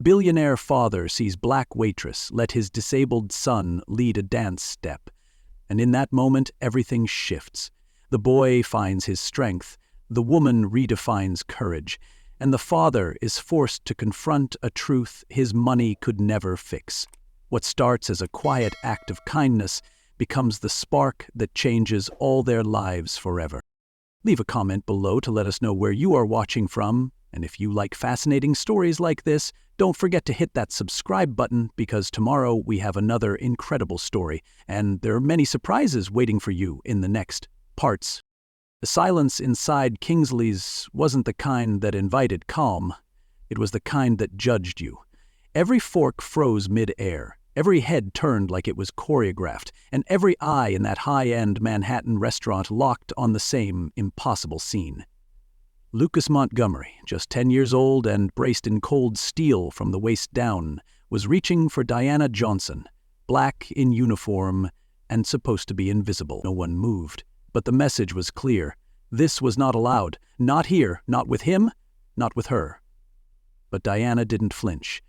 Billionaire father sees black waitress let his disabled son lead a dance step. And in that moment, everything shifts. The boy finds his strength, the woman redefines courage, and the father is forced to confront a truth his money could never fix. What starts as a quiet act of kindness becomes the spark that changes all their lives forever. Leave a comment below to let us know where you are watching from, and if you like fascinating stories like this, don't forget to hit that subscribe button because tomorrow we have another incredible story, and there are many surprises waiting for you in the next parts. The silence inside Kingsley's wasn't the kind that invited calm. It was the kind that judged you. Every fork froze mid-air, every head turned like it was choreographed, and every eye in that high-end Manhattan restaurant locked on the same impossible scene. Lucas Montgomery, just 10 years old and braced in cold steel from the waist down, was reaching for Diana Johnson, black in uniform and supposed to be invisible. No one moved, but the message was clear. This was not allowed. Not here, not with him, not with her. But Diana didn't flinch.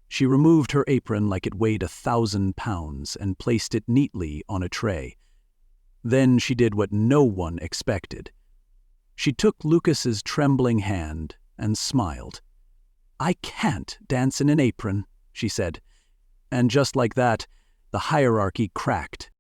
She removed her apron like it weighed 1,000 pounds and placed it neatly on a tray. Then she did what no one expected. She took Lucas's trembling hand and smiled. "I can't dance in an apron," she said. And just like that, the hierarchy cracked.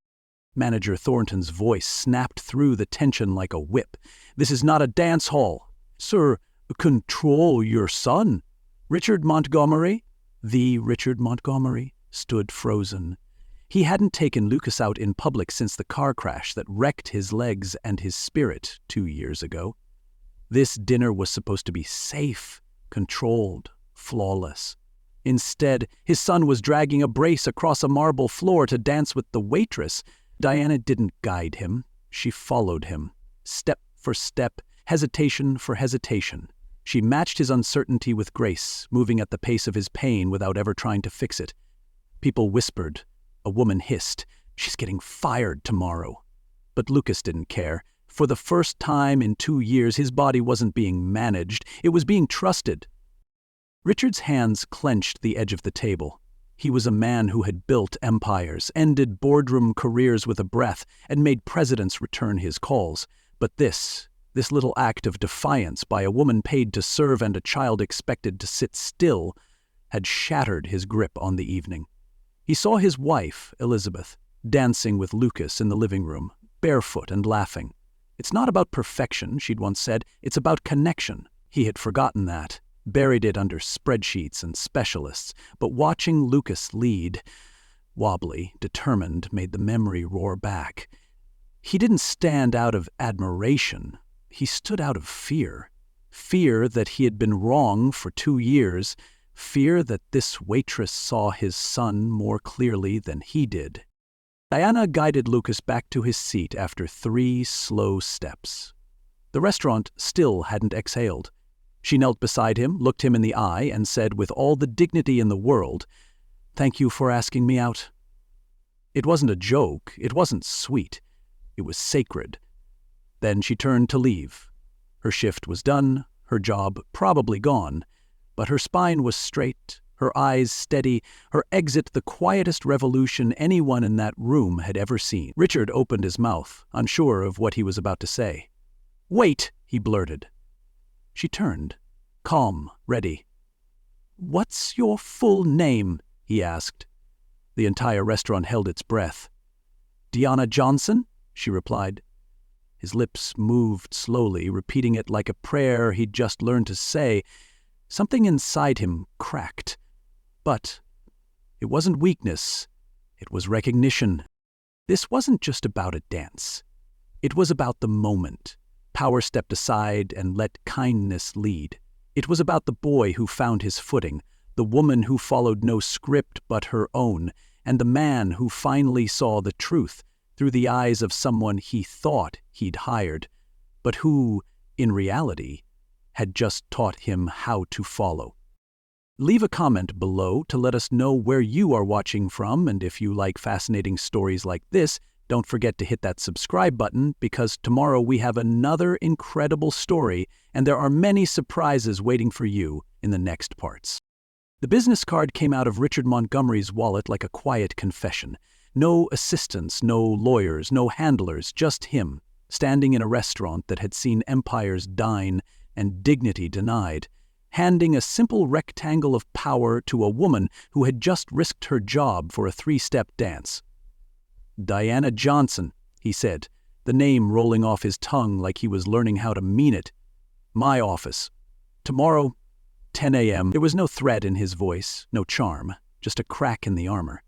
Manager Thornton's voice snapped through the tension like a whip. "This is not a dance hall. Sir, control your son." Richard Montgomery, the Richard Montgomery, stood frozen. He hadn't taken Lucas out in public since the car crash that wrecked his legs and his spirit 2 years ago. This dinner was supposed to be safe, controlled, flawless. Instead, his son was dragging a brace across a marble floor to dance with the waitress. Diana didn't guide him. She followed him, step for step, hesitation for hesitation. She matched his uncertainty with grace, moving at the pace of his pain without ever trying to fix it. People whispered. A woman hissed, "She's getting fired tomorrow." But Lucas didn't care. For the first time in 2 years, his body wasn't being managed, it was being trusted. Richard's hands clenched the edge of the table. He was a man who had built empires, ended boardroom careers with a breath, and made presidents return his calls. But this little act of defiance by a woman paid to serve and a child expected to sit still, had shattered his grip on the evening. He saw his wife, Elizabeth, dancing with Lucas in the living room, barefoot and laughing. "It's not about perfection," she'd once said, "it's about connection." He had forgotten that, buried it under spreadsheets and specialists, but watching Lucas lead, wobbly, determined, made the memory roar back. He didn't stand out of admiration. He stood out of fear. Fear that he had been wrong for 2 years, fear that this waitress saw his son more clearly than he did. Diana guided Lucas back to his seat after 3 slow steps. The restaurant still hadn't exhaled. She knelt beside him, looked him in the eye, and said with all the dignity in the world, "Thank you for asking me out." It wasn't a joke, it wasn't sweet, it was sacred. Then she turned to leave. Her shift was done, her job probably gone, but her spine was straight, her eyes steady, her exit the quietest revolution anyone in that room had ever seen. Richard opened his mouth, unsure of what he was about to say. "Wait," he blurted. She turned, calm, ready. "What's your full name?" he asked. The entire restaurant held its breath. "Diana Johnson," she replied. His lips moved slowly, repeating it like a prayer he'd just learned to say. Something inside him cracked. But it wasn't weakness, it was recognition. This wasn't just about a dance. It was about the moment. Power stepped aside and let kindness lead. It was about the boy who found his footing, the woman who followed no script but her own, and the man who finally saw the truth through the eyes of someone he thought he'd hired, but who, in reality, had just taught him how to follow. Leave a comment below to let us know where you are watching from, and if you like fascinating stories like this, don't forget to hit that subscribe button because tomorrow we have another incredible story and there are many surprises waiting for you in the next parts. The business card came out of Richard Montgomery's wallet like a quiet confession. No assistants, no lawyers, no handlers, just him, standing in a restaurant that had seen empires dine and dignity denied, handing a simple rectangle of power to a woman who had just risked her job for a three-step dance. "Diana Johnson," he said, the name rolling off his tongue like he was learning how to mean it. "My office. Tomorrow, 10 a.m. There was no threat in his voice, no charm, just a crack in the armor.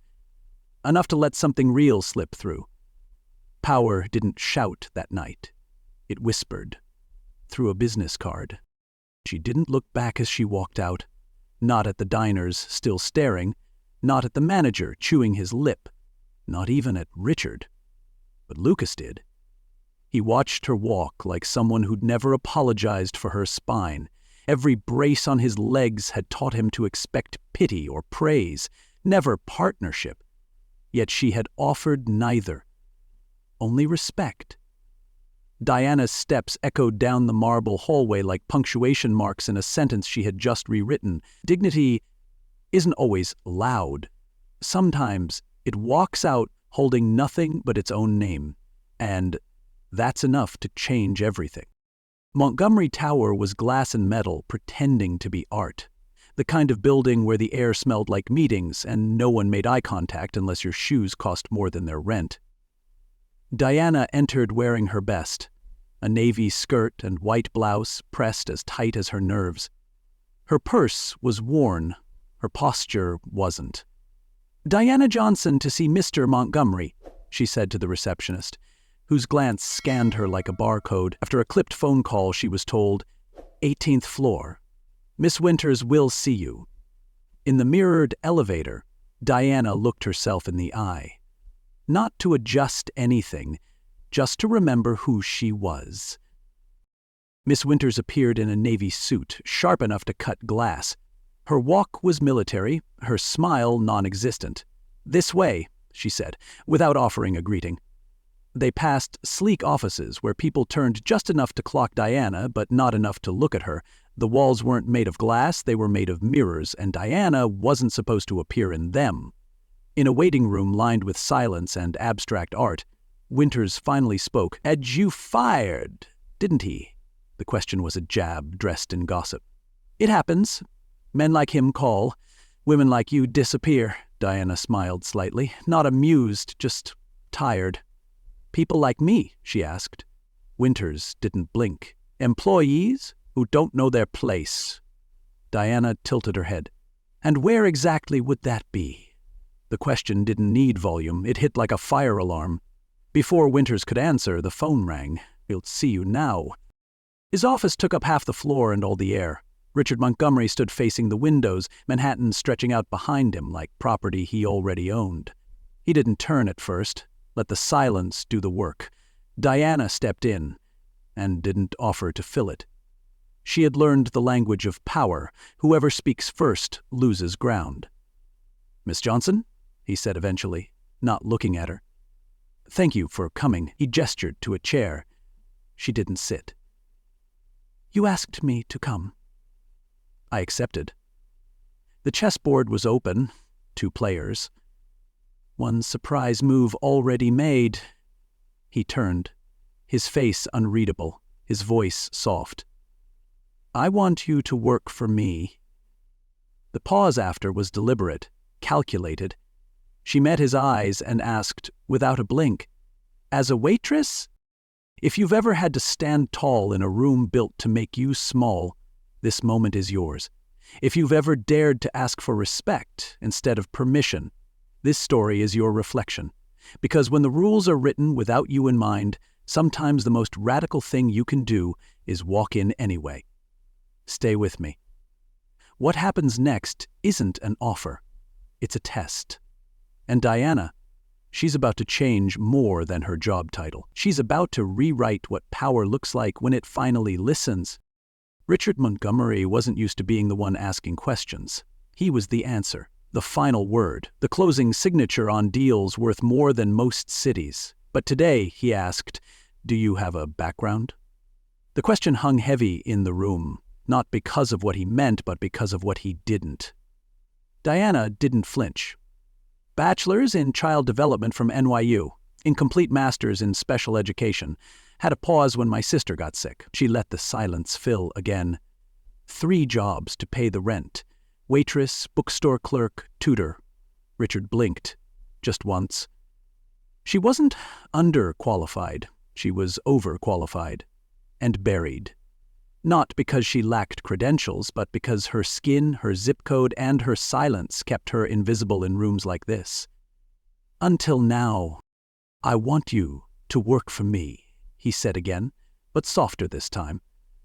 Enough to let something real slip through. Power didn't shout that night. It whispered, through a business card. She didn't look back as she walked out, not at the diners still staring, not at the manager chewing his lip, not even at Richard. But Lucas did. He watched her walk like someone who'd never apologized for her spine. Every brace on his legs had taught him to expect pity or praise, never partnership. Yet she had offered neither. Only respect. Diana's steps echoed down the marble hallway like punctuation marks in a sentence she had just rewritten. Dignity isn't always loud. Sometimes it walks out holding nothing but its own name. And that's enough to change everything. Montgomery Tower was glass and metal pretending to be art. The kind of building where the air smelled like meetings and no one made eye contact unless your shoes cost more than their rent. Diana entered wearing her best, a navy skirt and white blouse pressed as tight as her nerves. Her purse was worn, her posture wasn't. "Diana Johnson to see Mr. Montgomery," she said to the receptionist, whose glance scanned her like a barcode. After a clipped phone call, she was told, 18th floor. "Miss Winters will see you." In the mirrored elevator, Diana looked herself in the eye. Not to adjust anything, just to remember who she was. Miss Winters appeared in a navy suit, sharp enough to cut glass. Her walk was military, her smile non-existent. "This way," she said, without offering a greeting. They passed sleek offices where people turned just enough to clock Diana, but not enough to look at her. The walls weren't made of glass, they were made of mirrors, and Diana wasn't supposed to appear in them. In a waiting room lined with silence and abstract art, Winters finally spoke. "Had you fired, didn't he?" The question was a jab dressed in gossip. "It happens. Men like him call. Women like you disappear." Diana smiled slightly, not amused, just tired. "People like me?" she asked. Winters didn't blink. "Employees who don't know their place." Diana tilted her head. "And where exactly would that be?" The question didn't need volume. It hit like a fire alarm. Before Winters could answer, the phone rang. "We'll see you now." His office took up half the floor and all the air. Richard Montgomery stood facing the windows, Manhattan stretching out behind him like property he already owned. He didn't turn at first. Let the silence do the work. Diana stepped in and didn't offer to fill it. She had learned the language of power. Whoever speaks first loses ground. "Miss Johnson?" he said eventually, not looking at her. "Thank you for coming." He gestured to a chair. She didn't sit. "You asked me to come." I accepted. The chessboard was open, 2 players. One surprise move already made. He turned, his face unreadable, his voice soft. "I want you to work for me." The pause after was deliberate, calculated. She met his eyes and asked, without a blink, "As a waitress?" If you've ever had to stand tall in a room built to make you small, this moment is yours. If you've ever dared to ask for respect instead of permission, this story is your reflection. Because when the rules are written without you in mind, sometimes the most radical thing you can do is walk in anyway. Stay with me. What happens next isn't an offer. It's a test. And Diana, she's about to change more than her job title. She's about to rewrite what power looks like when it finally listens. Richard Montgomery wasn't used to being the one asking questions. He was the answer, the final word, the closing signature on deals worth more than most cities. But today, he asked, "Do you have a background?" The question hung heavy in the room, not because of what he meant, but because of what he didn't. Diana didn't flinch. Bachelor's in Child Development from NYU, incomplete master's in special education. Had a pause when my sister got sick. She let the silence fill again. 3 jobs to pay the rent. Waitress, bookstore clerk, tutor. Richard blinked. Just once. She wasn't underqualified. She was overqualified. And buried. Not because she lacked credentials, but because her skin, her zip code, and her silence kept her invisible in rooms like this. Until now. I want you to work for me, he said again, but softer this time.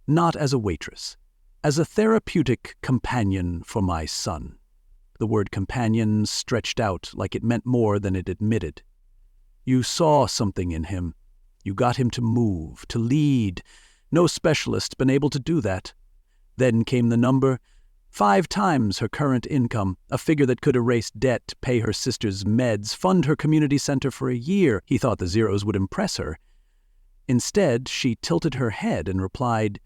Not as a waitress. As a therapeutic companion for my son. The word companion stretched out like it meant more than it admitted. You saw something in him. You got him to move, to lead. No specialist's been able to do that. Then came the number, 5 times her current income, a figure that could erase debt, pay her sister's meds, fund her community center for a year. He thought the zeros would impress her. Instead, she tilted her head and replied,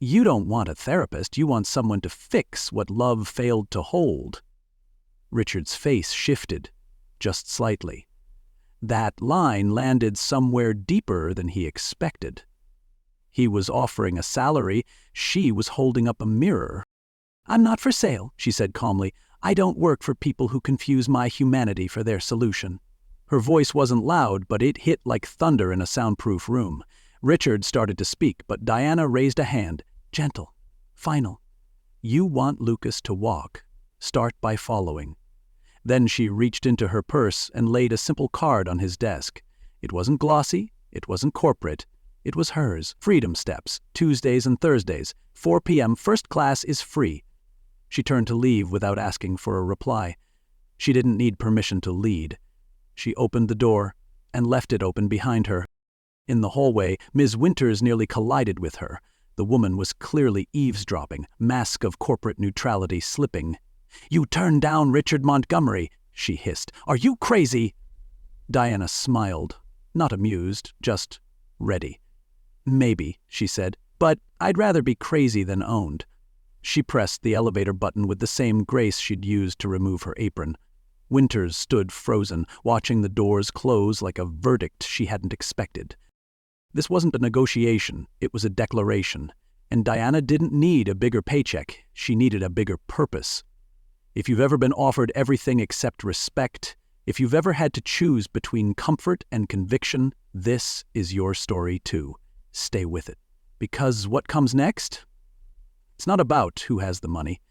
You don't want a therapist, you want someone to fix what love failed to hold. Richard's face shifted, just slightly. That line landed somewhere deeper than he expected. He was offering a salary, she was holding up a mirror. I'm not for sale, she said calmly. I don't work for people who confuse my humanity for their solution. Her voice wasn't loud, but it hit like thunder in a soundproof room. Richard started to speak, but Diana raised a hand. Gentle. Final. You want Lucas to walk. Start by following. Then she reached into her purse and laid a simple card on his desk. It wasn't glossy. It wasn't corporate. It was hers. Freedom Steps. Tuesdays and Thursdays. 4 p.m. First class is free. She turned to leave without asking for a reply. She didn't need permission to lead. She opened the door and left it open behind her. In the hallway, Ms. Winters nearly collided with her. The woman was clearly eavesdropping, mask of corporate neutrality slipping. You turned down Richard Montgomery, she hissed. Are you crazy? Diana smiled, not amused, just ready. Maybe, she said, but I'd rather be crazy than owned. She pressed the elevator button with the same grace she'd used to remove her apron. Winters stood frozen, watching the doors close like a verdict she hadn't expected. This wasn't a negotiation, it was a declaration. And Diana didn't need a bigger paycheck, she needed a bigger purpose. If you've ever been offered everything except respect, if you've ever had to choose between comfort and conviction, this is your story too. Stay with it. Because what comes next? It's not about who has the money.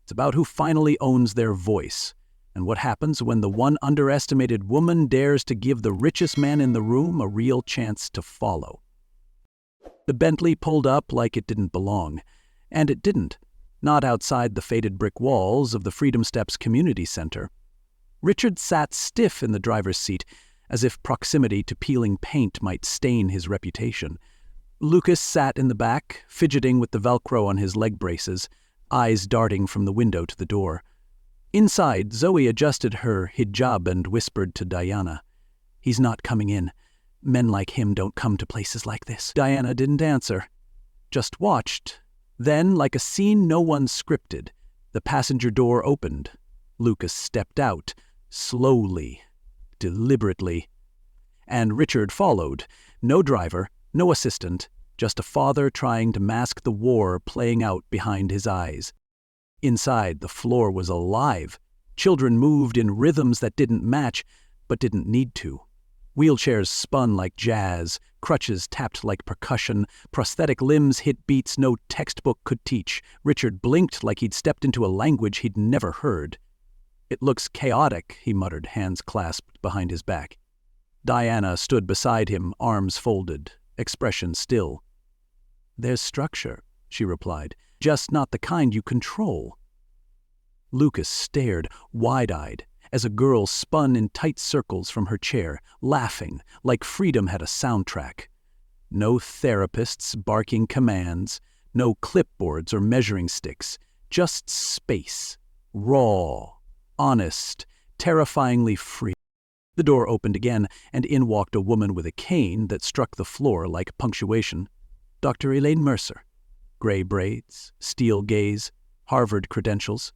It's about who finally owns their voice. And what happens when the one underestimated woman dares to give the richest man in the room a real chance to follow. The Bentley pulled up like it didn't belong. And it didn't. Not outside the faded brick walls of the Freedom Steps Community Center. Richard sat stiff in the driver's seat, as if proximity to peeling paint might stain his reputation. Lucas sat in the back, fidgeting with the Velcro on his leg braces, eyes darting from the window to the door. Inside, Zoe adjusted her hijab and whispered to Diana, He's not coming in. Men like him don't come to places like this. Diana didn't answer, just watched. Then, like a scene no one scripted, the passenger door opened. Lucas stepped out, slowly, deliberately. And Richard followed. No driver, no assistant, just a father trying to mask the war playing out behind his eyes. Inside, the floor was alive. Children moved in rhythms that didn't match, but didn't need to. Wheelchairs spun like jazz, crutches tapped like percussion, prosthetic limbs hit beats no textbook could teach. Richard blinked like he'd stepped into a language he'd never heard. It looks chaotic, he muttered, hands clasped behind his back. Diana stood beside him, arms folded, expression still. There's structure, she replied, just not the kind you control. Lucas stared, wide-eyed, as a girl spun in tight circles from her chair, laughing, like freedom had a soundtrack. No therapists barking commands, no clipboards or measuring sticks, just space, raw, honest, terrifyingly free. The door opened again, and in walked a woman with a cane that struck the floor like punctuation. Dr. Elaine Mercer. Gray braids, steel gaze, Harvard credentials.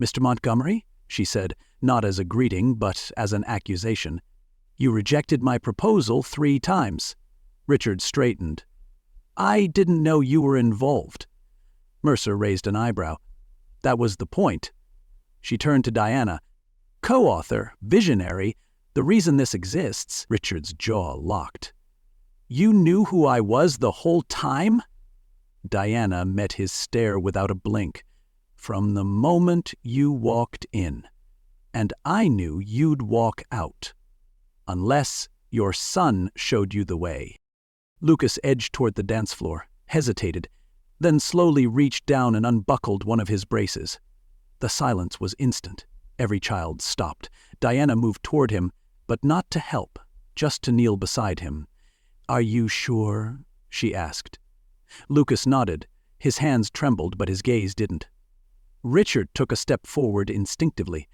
"Mr. Montgomery," she said, not as a greeting but as an accusation, "you rejected my proposal 3 times." Richard straightened. "I didn't know you were involved." Mercer raised an eyebrow. "That was the point." She turned to Diana. "Co-author, visionary, the reason this exists." Richard's jaw locked. "You knew who I was the whole time?" Diana met his stare without a blink. "From the moment you walked in. And I knew you'd walk out. Unless your son showed you the way." Lucas edged toward the dance floor, hesitated, then slowly reached down and unbuckled one of his braces. The silence was instant. Every child stopped. Diana moved toward him, but not to help, just to kneel beside him. "Are you sure?" she asked. Lucas nodded. His hands trembled, but his gaze didn't. Richard took a step forward instinctively,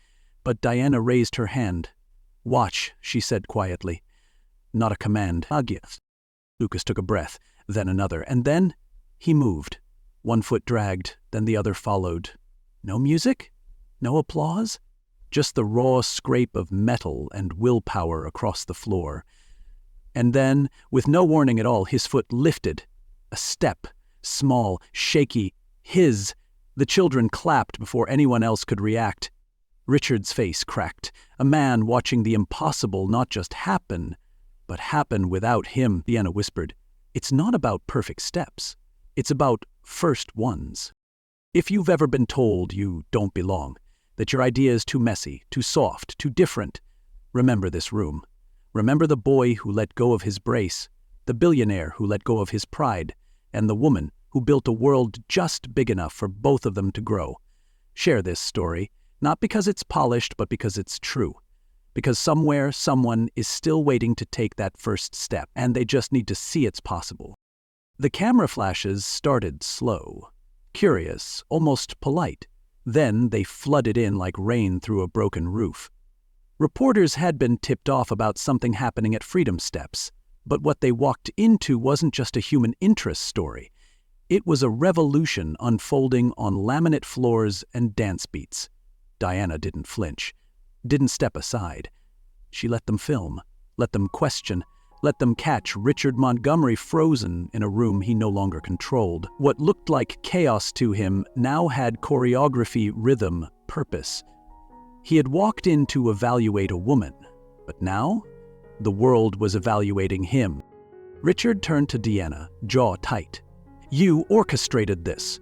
but Diana raised her hand. "Watch," she said quietly. Not a command. "Yes." Lucas took a breath, then another, and then he moved. One foot dragged, then the other followed. No music? No applause? Just the raw scrape of metal and willpower across the floor. And then, with no warning at all, his foot lifted. A step, small, shaky, his. The children clapped before anyone else could react. Richard's face cracked, a man watching the impossible not just happen, but happen without him. Diana whispered, "It's not about perfect steps. It's about first ones. If you've ever been told you don't belong, that your idea is too messy, too soft, too different, remember this room. Remember the boy who let go of his brace, the billionaire who let go of his pride, and the woman who built a world just big enough for both of them to grow. Share this story, not because it's polished, but because it's true. Because somewhere, someone is still waiting to take that first step, and they just need to see it's possible." The camera flashes started slow, curious, almost polite. Then they flooded in like rain through a broken roof. Reporters had been tipped off about something happening at Freedom Steps, but what they walked into wasn't just a human interest story. It was a revolution unfolding on laminate floors and dance beats. Diana didn't flinch, didn't step aside. She let them film, let them question, let them catch Richard Montgomery frozen in a room he no longer controlled. What looked like chaos to him now had choreography, rhythm, purpose. He had walked in to evaluate a woman, but now the world was evaluating him. Richard turned to Diana, jaw tight. "You orchestrated this."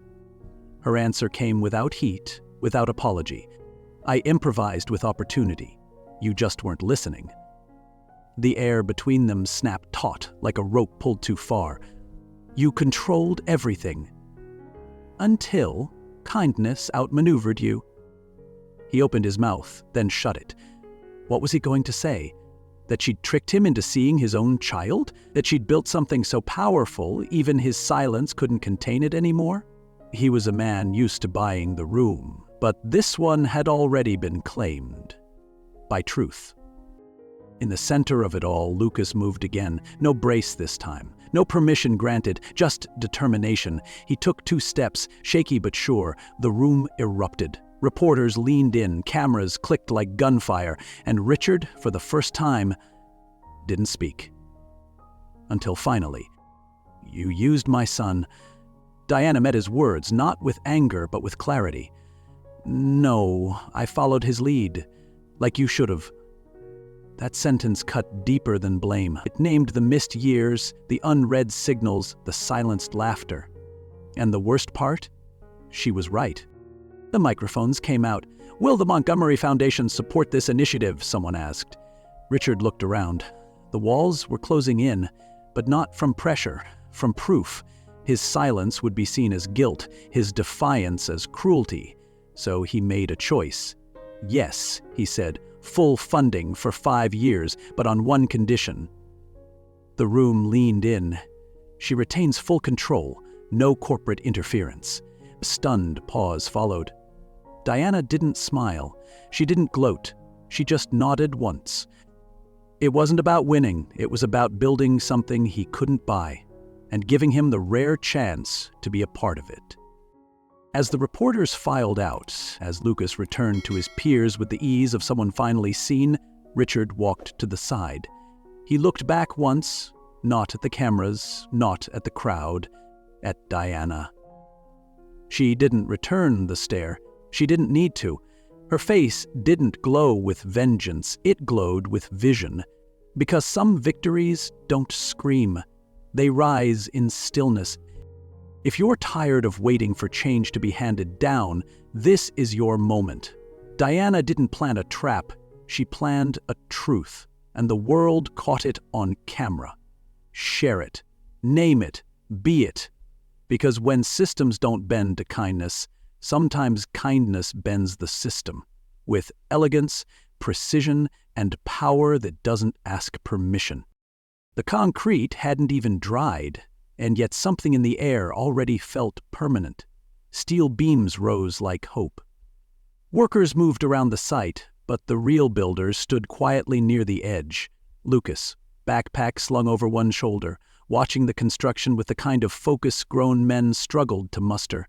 Her answer came without heat, without apology. "I improvised with opportunity. You just weren't listening." The air between them snapped taut, like a rope pulled too far. "You controlled everything. Until kindness outmaneuvered you." He opened his mouth, then shut it. What was he going to say? That she'd tricked him into seeing his own child? That she'd built something so powerful, even his silence couldn't contain it anymore? He was a man used to buying the room, but this one had already been claimed. By truth. In the center of it all, Lucas moved again. No brace this time. No permission granted, just determination. He took 2 steps, shaky but sure. The room erupted. Reporters leaned in, cameras clicked like gunfire, and Richard, for the first time, didn't speak. Until finally, "You used my son." Diana met his words, not with anger, but with clarity. "No, I followed his lead, like you should have." That sentence cut deeper than blame. It named the missed years, the unread signals, the silenced laughter. And the worst part? She was right. The microphones came out. "Will the Montgomery Foundation support this initiative?" someone asked. Richard looked around. The walls were closing in, but not from pressure, from proof. His silence would be seen as guilt, his defiance as cruelty. So he made a choice. "Yes," he said, "full funding for 5 years, but on one condition." The room leaned in. "She retains full control, no corporate interference." A stunned pause followed. Diana didn't smile. She didn't gloat. She just nodded once. It wasn't about winning. It was about building something he couldn't buy, and giving him the rare chance to be a part of it. As the reporters filed out, as Lucas returned to his peers with the ease of someone finally seen, Richard walked to the side. He looked back once, not at the cameras, not at the crowd, at Diana. She didn't return the stare. She didn't need to. Her face didn't glow with vengeance, it glowed with vision. Because some victories don't scream. They rise in stillness. If you're tired of waiting for change to be handed down, this is your moment. Diana didn't plan a trap, she planned a truth, and the world caught it on camera. Share it, name it, be it. Because when systems don't bend to kindness, sometimes kindness bends the system, with elegance, precision, and power that doesn't ask permission. The concrete hadn't even dried, and yet something in the air already felt permanent. Steel beams rose like hope. Workers moved around the site, but the real builders stood quietly near the edge. Lucas, backpack slung over one shoulder, watching the construction with the kind of focus grown men struggled to muster.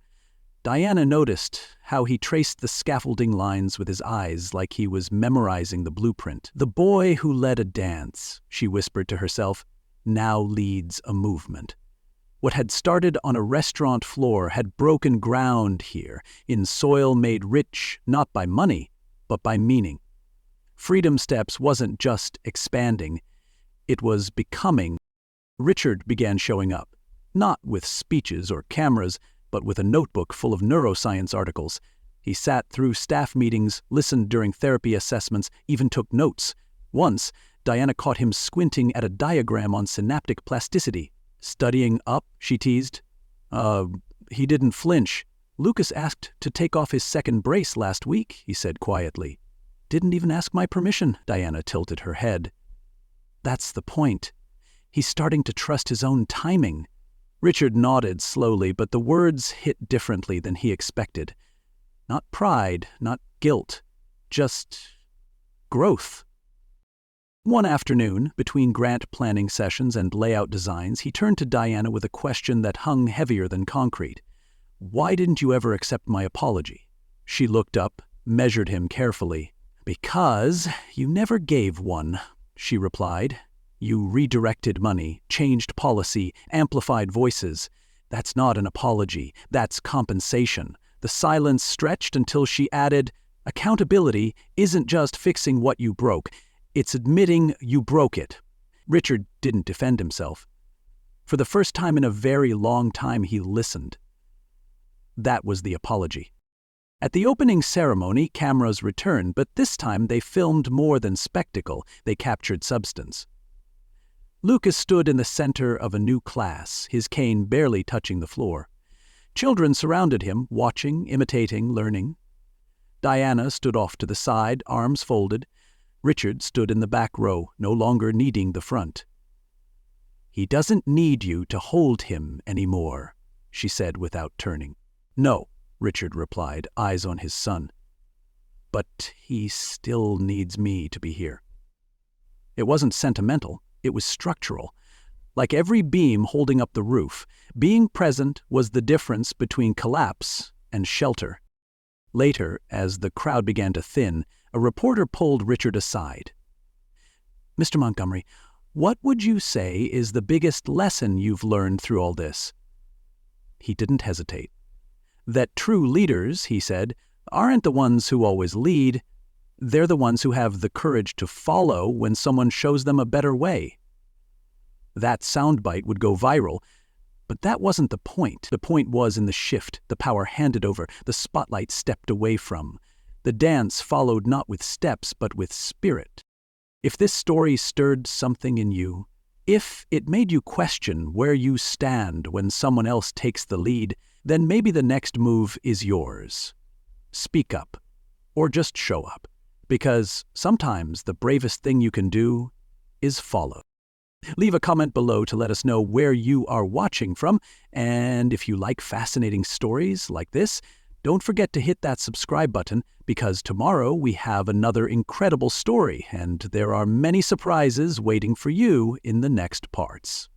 Diana noticed how he traced the scaffolding lines with his eyes like he was memorizing the blueprint. The boy who led a dance, she whispered to herself, now leads a movement. What had started on a restaurant floor had broken ground here, in soil made rich not by money, but by meaning. Freedom Steps wasn't just expanding, it was becoming. Richard began showing up, not with speeches or cameras, but with a notebook full of neuroscience articles. He sat through staff meetings, listened during therapy assessments, even took notes. Once, Diana caught him squinting at a diagram on synaptic plasticity. Studying up, she teased. He didn't flinch. Lucas asked to take off his second brace last week, he said quietly. Didn't even ask my permission, Diana tilted her head. That's the point. He's starting to trust his own timing. Richard nodded slowly, but the words hit differently than he expected. Not pride, not guilt, just growth. One afternoon, between grant planning sessions and layout designs, he turned to Diana with a question that hung heavier than concrete. Why didn't you ever accept my apology? She looked up, measured him carefully. Because you never gave one, she replied. You redirected money, changed policy, amplified voices. That's not an apology, that's compensation. The silence stretched until she added, accountability isn't just fixing what you broke, it's admitting you broke it. Richard didn't defend himself. For the first time in a very long time, he listened. That was the apology. At the opening ceremony, cameras returned, but this time they filmed more than spectacle, they captured substance. Lucas stood in the center of a new class, his cane barely touching the floor. Children surrounded him, watching, imitating, learning. Diana stood off to the side, arms folded. Richard stood in the back row, no longer needing the front. He doesn't need you to hold him anymore, she said without turning. No, Richard replied, eyes on his son. But he still needs me to be here. It wasn't sentimental. It was structural. Like every beam holding up the roof, being present was the difference between collapse and shelter. Later, as the crowd began to thin, a reporter pulled Richard aside. Mr. Montgomery, what would you say is the biggest lesson you've learned through all this? He didn't hesitate. That true leaders, he said, aren't the ones who always lead. They're the ones who have the courage to follow when someone shows them a better way. That soundbite would go viral, but that wasn't the point. The point was in the shift, the power handed over, the spotlight stepped away from. The dance followed not with steps, but with spirit. If this story stirred something in you, if it made you question where you stand when someone else takes the lead, then maybe the next move is yours. Speak up, or just show up. Because sometimes the bravest thing you can do is follow. Leave a comment below to let us know where you are watching from, and if you like fascinating stories like this, don't forget to hit that subscribe button, because tomorrow we have another incredible story, and there are many surprises waiting for you in the next parts.